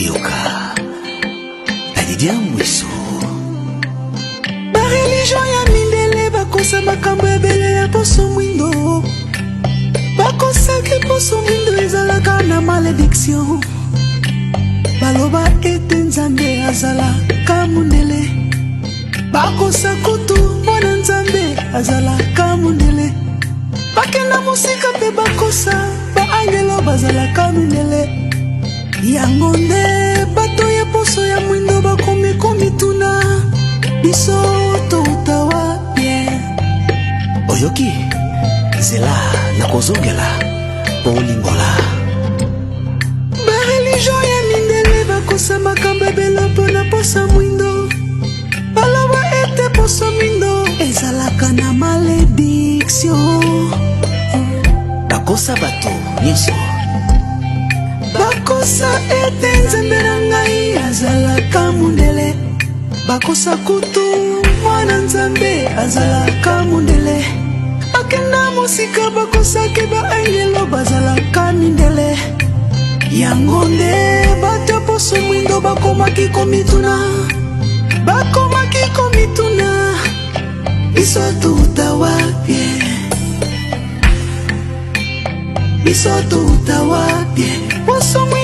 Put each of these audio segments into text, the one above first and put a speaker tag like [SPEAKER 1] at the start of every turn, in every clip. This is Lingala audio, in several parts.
[SPEAKER 1] Boyoka Adidia Mwiso
[SPEAKER 2] ba religion ya mindele bakosa makambo ebele ya poso mwindo bakosaki poso mwindo ezalaka na malédiction baloba ete nzambe azalaka mundele bakosa kutu mwana nzambe azalaka mundele bakenda musika mpe bakosa baangelo bazalaka mundele yango nde bato ya poso ya mwindo bakomi tuna biso toutawa bien
[SPEAKER 1] Oyoki Zela nakozongela Polingola
[SPEAKER 2] ba religion ya mindele bakosa makambo ebele mpona posa mwindo baloba ete poso mwindo ezalaka na malédiction
[SPEAKER 1] Bakosa bato nyonso
[SPEAKER 2] bakosa ete nzambe na ngai azalaka mundele bakosa kutu mwana nzambe azalaka mundele bakenda mosika bakosaki baangelo bazalaka mindele yango nde bato poso mwindo bakomaki komituna biso toutawa bien biso toutawa bien poso mwindo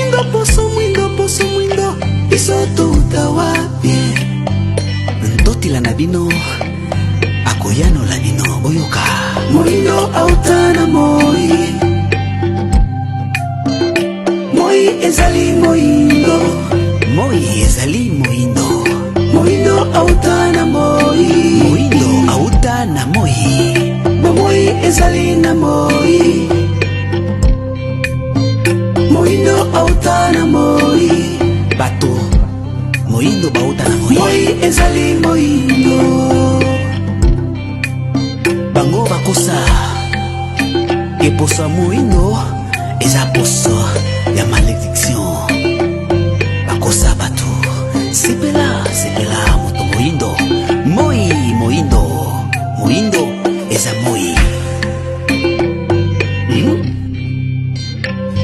[SPEAKER 2] biso toutawa bien
[SPEAKER 1] Ntotila na bino akoyano la bino Boyoka
[SPEAKER 2] Moindo autana moi ezali moindo
[SPEAKER 1] Moindo
[SPEAKER 2] autana moi moi ezali na moi moindo autana moi
[SPEAKER 1] Bato Moindo bauta na
[SPEAKER 2] moi ezali moindo
[SPEAKER 1] Bango bakosa Ke poso moindo eza poso ya malédiction Bakosa bato Sepela moto moindo Moindo eza moi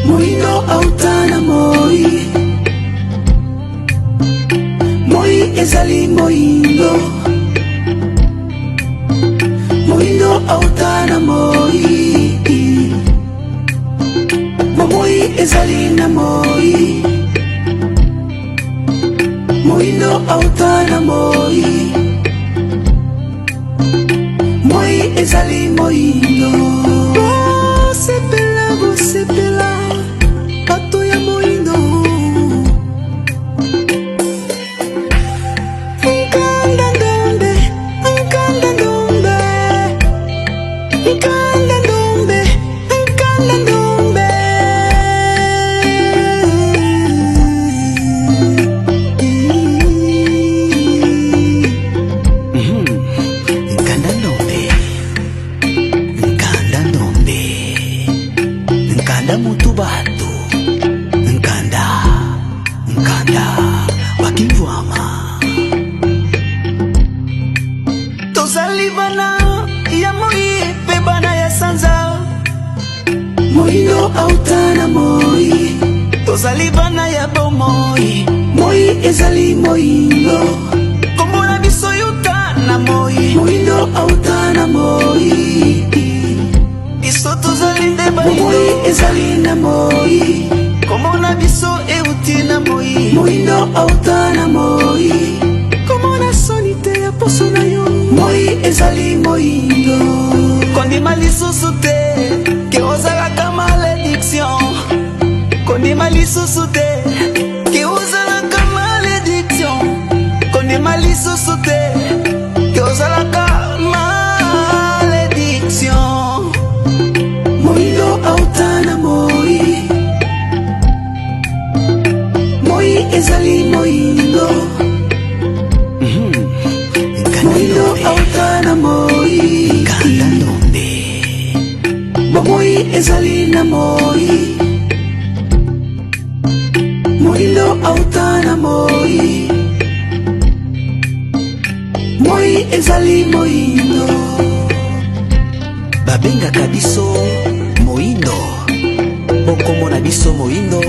[SPEAKER 2] Moindo autana moi ezali moindo autana moi ezali na moi moindo autana moi ezali moindo Bosepela bato ya moindo Nkanda ndombe
[SPEAKER 1] Nkanda mutu bato Nkanda Wakimvwama
[SPEAKER 2] tozali bana ya moi pe bana ya sanza moindo autana moi tozali bana ya bomoi moi ezali moindo komona biso yuta na moi moindo autana moi biso tozali nde moi ezali na moi komona biso euti na moi moindo autana moi komona sonite ya poso na yo moi ezali moindo kondima lisusu te ke ozalaka malédiction kondima lisusu te ke ozalaka malédiction kondima lisusu te ke ozalaka malédiction moindo autana moi ezali moindo moindo autana moi
[SPEAKER 1] Nkanda ndombe
[SPEAKER 2] moi ezali na moi moindo autana moi ezali moindo
[SPEAKER 1] babengaka biso moindo bokomona biso moindo